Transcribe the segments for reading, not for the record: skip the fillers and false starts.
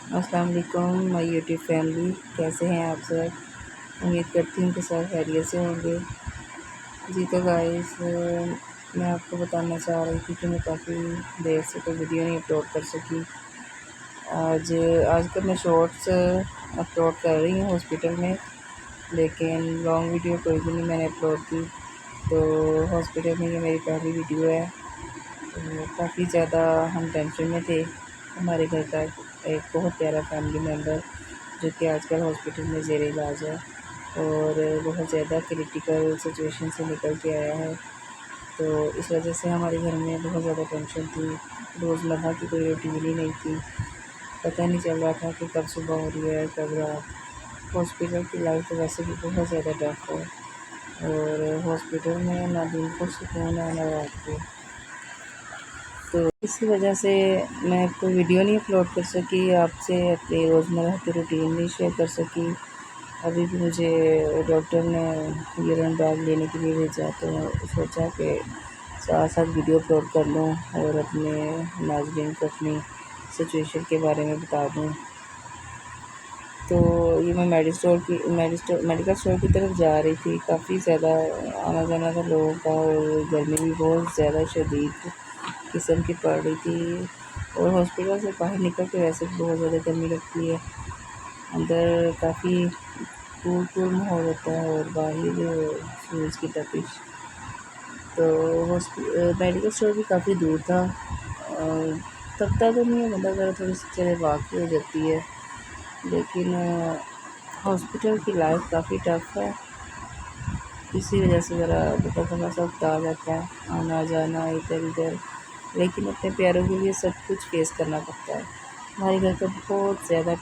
السلام علیکم مائی YouTube family, کیسے ہیں آپ سب؟ امید کرتی ہوں کہ سب خیریت سے ہوں گے۔ جی تو گائز، میں آپ کو بتانا چاہ رہی تھی کہ میں کافی دیر سے کوئی ویڈیو نہیں اپلوڈ کر سکی۔ آج کل میں شارٹس اپلوڈ کر رہی ہوں ہاسپٹل میں، لیکن لانگ ویڈیو کوئی بھی نہیں میں نے اپلوڈ کی۔ تو ہاسپٹل میں یہ میری پہلی ویڈیو ہے۔ تو کافی زیادہ ہم ٹینشن میں تھے۔ ہمارے گھر کا ایک بہت پیارا فیملی ممبر جو کہ آج کل ہاسپٹل میں زیر علاج ہے اور بہت زیادہ کریٹیکل سچویشن سے نکل کے آیا ہے۔ تو اس وجہ سے ہمارے گھر میں بہت زیادہ ٹینشن تھی۔ روزمرہ کی کوئی روٹین ہی نہیں تھی، پتہ نہیں چل رہا تھا کہ کب صبح ہو رہی ہے کب رات۔ ہاسپٹل کی لائف تو ویسے بھی بہت زیادہ ٹف ہے، اور ہاسپٹل میں نہ دن کو سکون ہے نہ رات کو۔ تو اسی وجہ سے میں کوئی ویڈیو نہیں اپلوڈ کر سکی، آپ سے اپنی روزمرہ کی روٹین نہیں شیئر کر سکی۔ ابھی بھی مجھے ڈاکٹر نے یورین بیگ لینے کے لیے بھیجا، تو سوچا کہ ساتھ ساتھ ویڈیو اپلوڈ کر لوں اور اپنے ناظرین کو اپنی سچویشن کے بارے میں بتا دوں۔ تو یہ میں میڈیکل اسٹور کی طرف جا رہی تھی۔ کافی زیادہ آنا جانا تھا لوگوں کا، اور گرمی بھی بہت زیادہ شدید قسم کی پڑ رہی تھی، اور ہاسپٹل سے باہر نکل کے ویسے بھی بہت زیادہ گرمی لگتی ہے۔ اندر کافی کول ماحول ہوتا ہے اور باہر سورج کی تپش۔ تو میڈیکل اسٹور بھی کافی دور تھا، تبتا تو نہیں ہے، مطلب ذرا تھوڑی سی چلے واقعی ہو جاتی ہے، لیکن ہاسپٹل کی لائف کافی ٹف ہے۔ اسی وجہ سے ذرا تھوڑا سا وقت آ جاتا ہے، آنا جانا ادھر ادھر، لیکن اپنے پیاروں کے لیے سب کچھ فیس کرنا پڑتا ہے۔ ہمارے گھر کا بہت زیادہ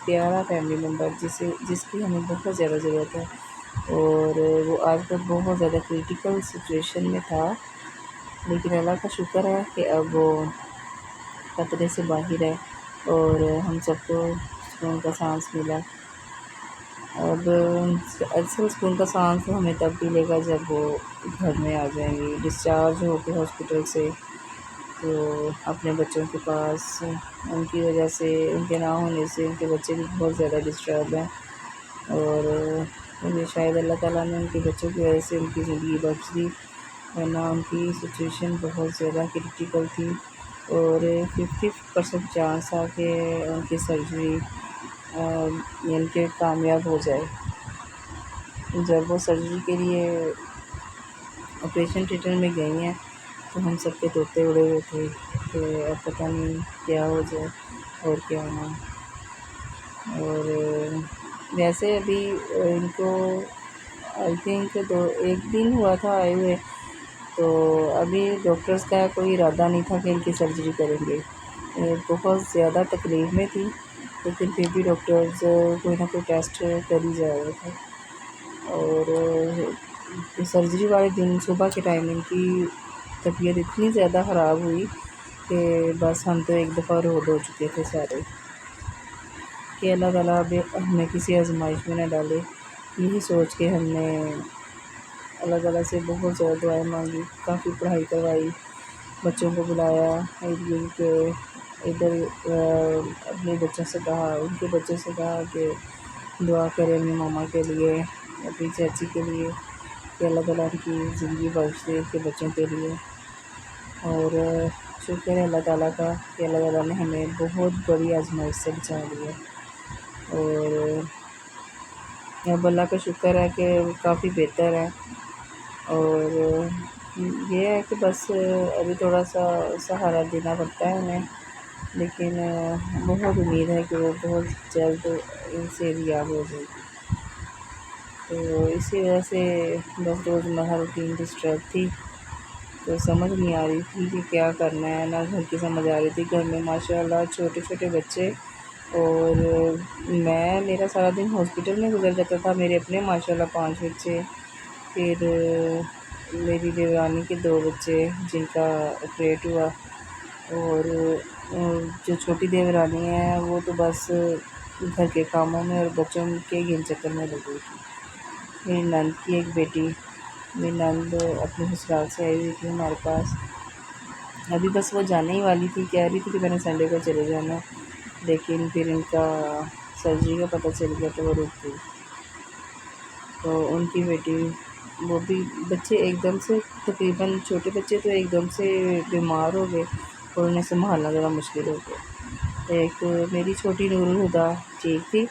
پیارا فیملی ممبر جس کی ہمیں بہت زیادہ ضرورت ہے، اور وہ آج کل بہت زیادہ کریٹیکل سچویشن میں تھا، لیکن اللہ کا شکر ہے کہ اب وہ خطرے سے باہر ہے اور ہم سب کو سکون کا سانس ملا۔ اب اکثر سکون کا سانس تو ہمیں تب ملے گا جب وہ گھر میں آ جائیں گے ڈسچارج ہو کے ہاسپٹل سے، تو اپنے بچوں کے پاس۔ ان کی وجہ سے، ان کے نہ ہونے سے ان کے بچے بھی بہت زیادہ ڈسٹرب ہیں، اور مجھے شاید اللہ تعالیٰ نے ان کے بچوں کی وجہ سے ان کی زندگی بخش دی، ورنہ ان کی سچویشن بہت زیادہ کریٹیکل تھی، اور 50% چانس تھا کہ ان کی سرجری یعنی کہ کامیاب ہو جائے۔ جب وہ سرجری کے لیے آپریشن تھیٹر میں گئی ہیں تو ہم سب کے طوطے اڑے ہوئے تھے کہ اب پتہ نہیں کیا ہو جائے اور کیا نہ۔ اور ویسے ابھی ان کو آئی تھنک ایک دن ہوا تھا آئے ہوئے، تو ابھی ڈاکٹرز کا کوئی ارادہ نہیں تھا کہ ان کی سرجری کریں گے۔ بہت زیادہ تکلیف میں تھی، لیکن پھر بھی ڈاکٹرز کوئی نہ کوئی ٹیسٹ کر ہی جا رہے تھے، اور سرجری والے دن صبح کے ٹائم ان کی طبیعت اتنی زیادہ خراب ہوئی کہ بس ہم تو ایک دفعہ رو دو چکے تھے سارے، کہ اللہ تعالیٰ اب ہمیں کسی آزمائش میں نہ ڈالے۔ یہی سوچ کے ہم نے اللہ تعالیٰ سے بہت زیادہ دعائیں مانگی، کافی پڑھائی کروائی، بچوں کو بلایا ارد گرد کے، ادھر اپنے بچوں سے کہا، ان کے بچوں سے کہا کہ دعا کریں اپنی ماما کے لیے، اپنی چاچی کے لیے، کہ اللہ تعالیٰ ان کی زندگی بخش دے ان کے بچوں کے لیے۔ اور شکر ہے اللہ تعالیٰ کا کہ اللہ تعالیٰ نے ہمیں بہت بڑی آزمائش سے بچا لیا، اور اب اللہ کا شکر ہے کہ وہ کافی بہتر ہے۔ اور یہ ہے کہ بس ابھی تھوڑا سا سہارا دینا پڑتا ہے ہمیں، لیکن بہت امید ہے کہ وہ بہت جلد ان سے ریہاب ہو جائے گی۔ تو اسی وجہ سے بس روزمرہ روٹین ڈسٹرب تھی، تو سمجھ نہیں آ رہی تھی کہ کیا کرنا ہے، نہ گھر کی سمجھ آ رہی تھی۔ گھر میں ماشاء اللہ چھوٹے چھوٹے بچے، اور میرا سارا دن ہاسپٹل میں گزر جاتا تھا۔ میرے اپنے ماشاء اللہ 5 بچے، پھر میری دیورانی کے 2 بچے جن کا آپریٹ ہوا، اور جو چھوٹی دیورانی ہے وہ تو بس گھر کے کاموں میں اور بچوں کے گھن چکر میں لگی تھی۔ میری نند کی ایک بیٹی، میری نند اپنے سسرال سے آئی ہوئی تھی ہمارے پاس، ابھی بس وہ جانے ہی والی تھی، کہہ رہی تھی کہ میں نے سنڈے کو چلے جانا ہے، لیکن پھر ان کا سرجری کا پتہ چل گیا تو وہ رک گئی۔ تو ان کی بیٹی وہ بھی بچے ایک دم سے تقریباً چھوٹے بچے تو ایک دم سے بیمار ہو گئے اور انہیں سنبھالنا ذرا مشکل ہو گیا۔ ایک میری چھوٹی نور الہدیٰ ٹھیک تھی،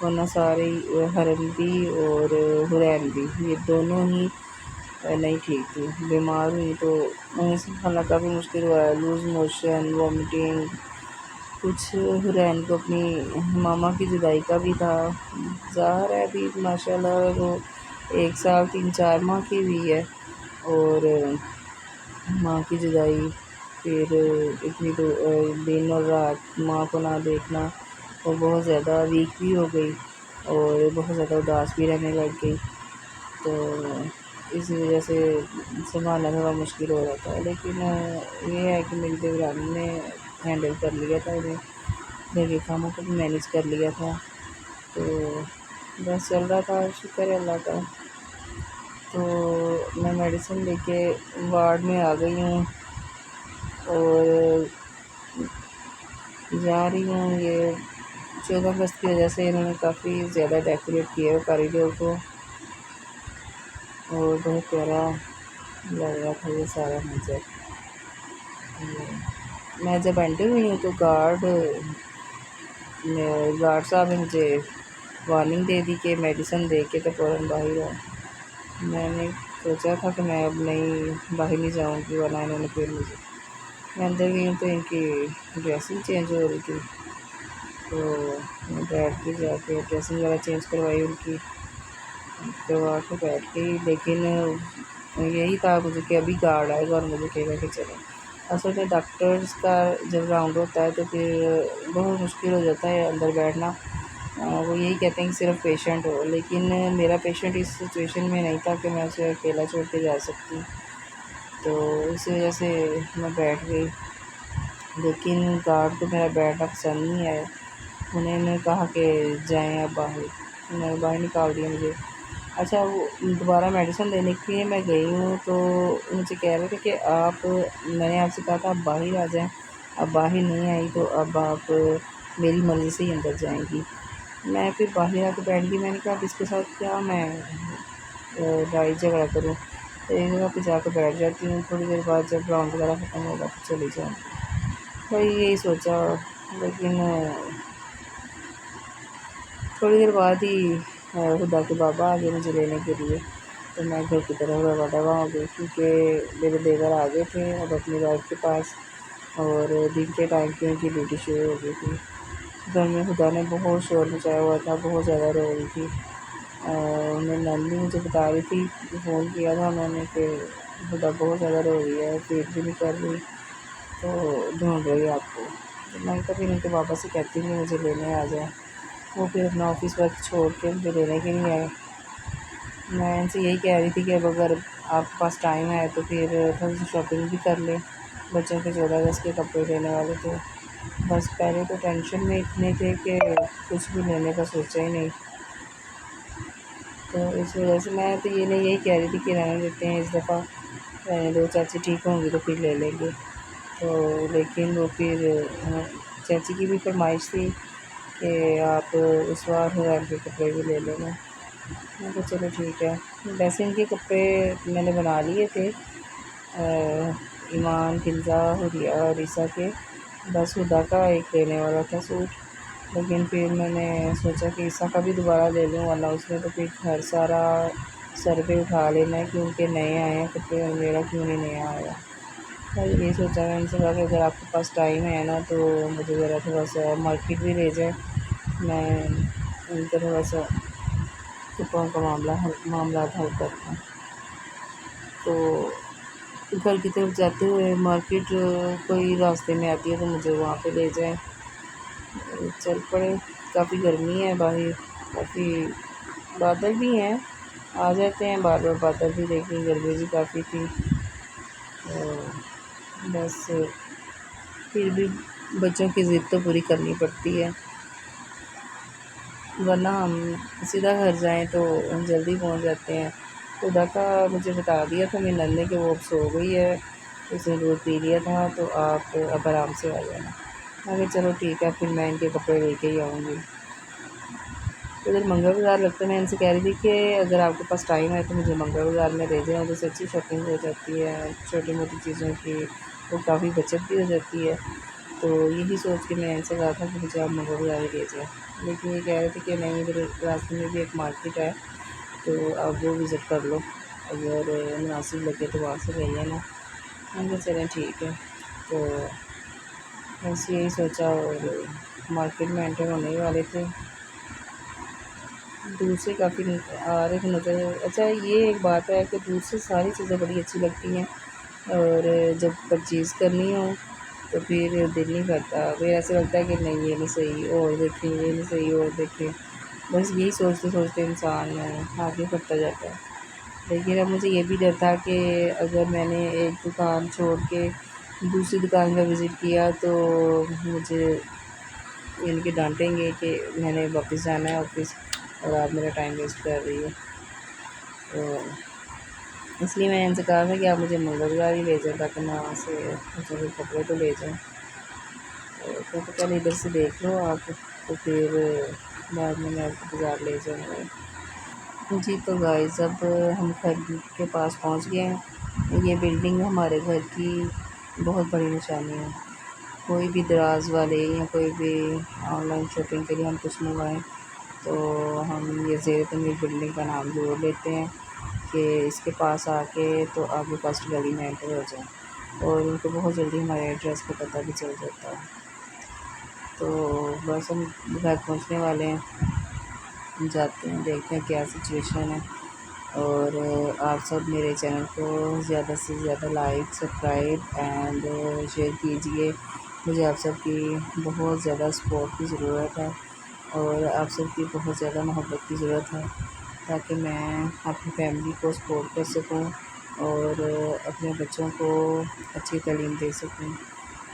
ورنہ سارے حرم بھی اور حرین بھی یہ دونوں ہی نہیں ٹھیک تھی، بیمار ہوئی تو انہیں سنبھالنا کافی مشکل ہوا ہے، لوز موشن، وامٹنگ۔ کچھ حرین کو اپنی ماما کی جدائی کا بھی تھا، ظاہر ہے ابھی ماشاء اللہ وہ 1 سال 3-4 ماہ کی ہوئی ہے، اور ماں کی جدائی پھر اتنی دن اور رات ماں کو نہ دیکھنا، وہ بہت زیادہ ویک بھی ہو گئی اور بہت زیادہ اداس بھی رہنے لگ گئی، تو اس وجہ سے سنبھالنا تھوڑا مشکل ہو رہا تھا۔ لیکن یہ ہے کہ میری دیورانی نے ہینڈل کر لیا تھا انہیں، گھر کے کاموں کو بھی مینیج کر لیا تھا، تو بس چل رہا تھا، شکر ہے اللہ کا۔ تو میں میڈیسن لے کے وارڈ میں آ گئی ہوں اور جا رہی ہوں۔ یہ 14 اگست کی وجہ سے انہوں نے کافی زیادہ ڈیکوریٹ کیا ہے کریڈور کو، اور بہت پیارا لگ رہا تھا یہ سارا منظر۔ میں جب انٹر ہوئی ہوں تو گارڈ صاحب نے مجھے وارننگ دے دی کہ میڈیسن دے کے تو فوراً باہر آؤ۔ میں نے سوچا تھا کہ میں اب باہر نہیں جاؤں گی، ورنہ انہوں نے پھر مجھے، میں اندر گئی ہوں تو ان کی ڈریسنگ چینج ہو رہی تھی، تو میں بیٹھ کے جا کے ڈریسنگ وغیرہ چینج کروائی ان کی، کروا کے بیٹھ گئی۔ لیکن یہی تھا مجھے کہ ابھی گارڈ آئے گا اور مجھے کہے گا کہ چلیں۔ اصل میں ڈاکٹرز کا جب راؤنڈ ہوتا ہے تو پھر بہت مشکل ہو جاتا ہے اندر بیٹھنا، وہ یہی کہتے ہیں کہ صرف پیشنٹ ہو، لیکن میرا پیشنٹ اس سچویشن میں نہیں تھا کہ میں اسے اکیلا چھوڑ کے جا سکتی، تو اس وجہ سے میں بیٹھ گئی۔ لیکن گارڈ کو میرا بیٹھنا پسند نہیں آیا، انہوں نے کہا کہ جائیں آپ باہر، انہوں نے باہر نکال دیا مجھے۔ اچھا وہ دوبارہ میڈیسن دینے کے لیے میں گئی ہوں تو مجھے کہہ رہے تھے کہ میں نے آپ سے کہا تھا آپ باہر آ جائیں، اب باہر نہیں آئی تو اب آپ میری مرضی سے ہی اندر جائیں گی۔ میں پھر باہر آ کے بیٹھ گئی، میں نے کہا اب اس کے ساتھ کیا میں لڑائی جھگڑا کروں، ایک جگہ پہ جا کے بیٹھ جاتی ہوں، تھوڑی دیر بعد جب راؤنڈ وغیرہ ختم ہوگا تو چلی جاؤں گی، بھائی یہی سوچا۔ لیکن تھوڑی دیر بعد ہی خدا کے بابا آ گئے مجھے لینے کے لیے، تو میں گھر کی طرف رواں ہو گئی، کیونکہ میرے دیور آ گئے تھے اب اپنی وائف کے پاس، اور دن کے ٹائم کی ان کی ڈیوٹی شروع ہو گئی تھی۔ گھر میں خدا نے بہت شور مچایا ہوا تھا، بہت زیادہ رو رہی تھی، انہیں نانی مجھے بتا رہی تھی، فون کیا تھا انہوں نے کہ خدا بہت زیادہ رو رہی ہے، پیٹ بھی نہیں کر رہی، تو ڈھونڈ رہی ہے آپ کو۔ تو میں نے کہا پھر ان کے بابا سے کہتی ہوں مجھے لینے آ جائیں، وہ پھر اپنا آفس ورک چھوڑ کے مجھے لینے کے لیے آئے۔ میں ان سے یہی کہہ رہی تھی کہ اب اگر آپ کے پاس ٹائم ہے تو پھر تھوڑی سی شاپنگ بھی کر لیں، بچوں کے 14 اگست کے کپڑے لینے والے تھے، بس پہلے تو ٹینشن میں اتنے تھے کہ کچھ بھی لینے کا سوچا ہی نہیں، تو اس وجہ سے میں تو یہی کہہ رہی تھی کہ رہنے دیتے ہیں اس دفعہ، رہنے دو، چاچی ٹھیک ہوں گی تو پھر لے لیں گے، تو لیکن وہ پھر چاچی کی بھی فرمائش تھی کہ آپ اس بار حرام کے کپڑے بھی لے لینا، میں کہا چلو ٹھیک ہے۔ ویسے ان کے کپڑے میں نے بنا لیے تھے، ایمان، فضا، حریہ، عریسہ کے، بس ہدا کا ایک لینے والا تھا سوٹ، لیکن پھر میں نے سوچا کہ عیسیٰ کا بھی دوبارہ لے لوں، ورنہ اس نے تو پھر گھر سارا سر پہ اٹھا لینا ہے کیونکہ نئے آئے ہیں کپڑے اور میرا کیوں نہیں نیا آیا۔ یہی سوچا میں ان سے کہا کہ اگر آپ کے پاس ٹائم ہے نا تو مجھے ذرا تھوڑا سا مارکیٹ بھی لے جائیں، میں ان کا تھوڑا سا کپڑوں کا معاملات حل کرتا ہوں، تو گھر کی طرف جاتے ہوئے مارکیٹ کوئی راستے میں آتی ہے تو مجھے وہاں پہ لے جائیں۔ چل پڑے، کافی گرمی ہے باہر، کافی بادل بھی ہیں، آ جاتے ہیں بار بار بادل بھی، لیکن گرمی بھی کافی تھی، بس پھر بھی بچوں کی ضد تو پوری کرنی پڑتی ہے، ورنہ ہم سیدھا گھر جائیں تو ہم جلدی پہنچ جاتے ہیں۔ خدا کا مجھے بتا دیا تھا میری نند نے کہ وہ اب سو گئی ہے، اس نے دودھ پی لیا تھا تو آپ اب آرام سے آ جانا۔ آگے چلو ٹھیک ہے، پھر میں ان کے کپڑے لے کے ہی آؤں گی۔ ادھر منگل بازار لگتا ہے، میں ان سے کہہ رہی تھی کہ اگر آپ کے پاس ٹائم ہے تو مجھے منگل بازار میں لے جائیں، ادھر سے اچھی شاپنگ ہو جاتی ہے، چھوٹی موٹی چیزوں کی وہ کافی بچت بھی ہو جاتی ہے۔ تو یہی سوچ کے میں ان سے کہا تھا کہ مجھے آپ منگل بازار ہی لے جائیں، لیکن یہ کہہ رہے تھے کہ نہیں، ادھر راستے میں بھی ایک مارکیٹ ہے تو آپ وہ وزٹ کر لو، اگر مناسب لگے تو وہاں سے لے لینا۔ ہم کہا چلیں ٹھیک ہے، تو بس یہی سوچا، اور مارکیٹ میں انٹر ہونے ہی والے تھے، دور سے کافی آ رہے تھے نظر۔ اچھا یہ ایک بات ہے کہ دور سے ساری چیزیں بڑی اچھی لگتی ہیں، اور جب پرچیز کرنی ہو تو پھر دل نہیں کرتا، پھر ایسا لگتا ہے کہ نہیں یہ نہیں صحیح، اور دیکھیں یہ نہیں صحیح، اور دیکھیں، بس یہی سوچتے سوچتے انسان آگے بڑھتا جاتا ہے۔ لیکن اب مجھے یہ بھی ڈر تھا کہ اگر میں نے ایک دکان چھوڑ کے دوسری دکان کا وزٹ کیا تو مجھے ان کے ڈانٹیں گے کہ میں نے واپس جانا ہے آفس اور آپ میرا ٹائم ویسٹ کر رہی ہے۔ تو اس لیے میں نے ان سے کہا تھا کہ آپ مجھے منگل بازار ہی لے جائیں تاکہ میں وہاں سے مجھے کپڑے تو لے جائیں۔ تو پہلے ادھر سے دیکھ لو آپ، تو پھر بعد میں آپ کو بازار لے جاؤں گا۔ جی تو گائز اب ہم گھر کے پاس پہنچ گئے ہیں۔ یہ بلڈنگ ہمارے گھر کی بہت بڑی نشانی ہے۔ کوئی بھی دراز والے یا کوئی بھی آن لائن شاپنگ کے لیے ہم کچھ منگوائیں تو ہم یہ زیر تنگی بلڈنگ کا نام ضرور لیتے ہیں کہ اس کے پاس آ کے تو آگے فرسٹ گلی میں انٹر ہو جائیں، اور ان کو بہت جلدی ہمارے ایڈریس کا پتہ بھی چل جاتا ہے۔ تو بس ہم گھر پہنچنے والے ہیں، جاتے ہیں دیکھتے ہیں کیا سچویشن ہے، اور آپ سب میرے چینل کو زیادہ سے زیادہ لائک، سبسکرائب اینڈ شیئر کیجیے۔ مجھے آپ سب کی بہت زیادہ سپورٹ کی ضرورت ہے، اور آپ سب کی بہت زیادہ محبت کی ضرورت ہے، تاکہ میں اپنی فیملی کو سپورٹ کر سکوں اور اپنے بچوں کو اچھی تعلیم دے سکوں۔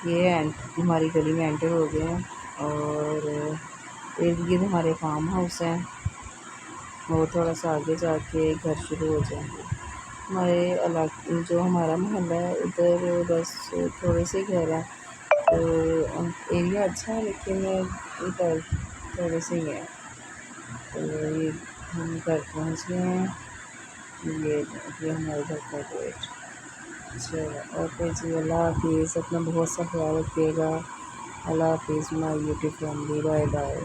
یہ ہماری گلی میں انٹر ہو گئے ہیں، اور ارد گرد ہمارے فارم ہاؤس ہیں، اور تھوڑا سا آگے جا کے گھر شروع ہو جائیں گے۔ ہمارے علاقے جو ہمارا محلہ ہے ادھر بس تھوڑے سے گھر ہیں، تو ایریا اچھا ہے لیکن ادھر تھوڑے سے ہی ہیں۔ تو یہ ہم گھر پہنچ گئے ہیں، یہ ہمارے گھر کا گیٹ۔ چلو اوکے جی، اللہ حافظ، اپنا بہت سا خیال رکھیے گا۔ اللہ حافظ my YouTube family, bye bye.